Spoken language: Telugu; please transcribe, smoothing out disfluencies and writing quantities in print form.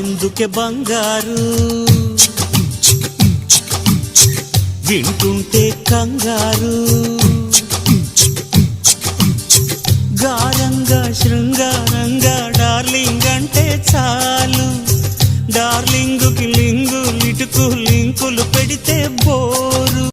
ఎందుకే బంగారు వింటుంటే కంగారు గారంగా శృంగారంగా డార్లింగ్ అంటే చాలు డార్లింగుకి లింగు లిటుకు లింకులు పెడితే బోలు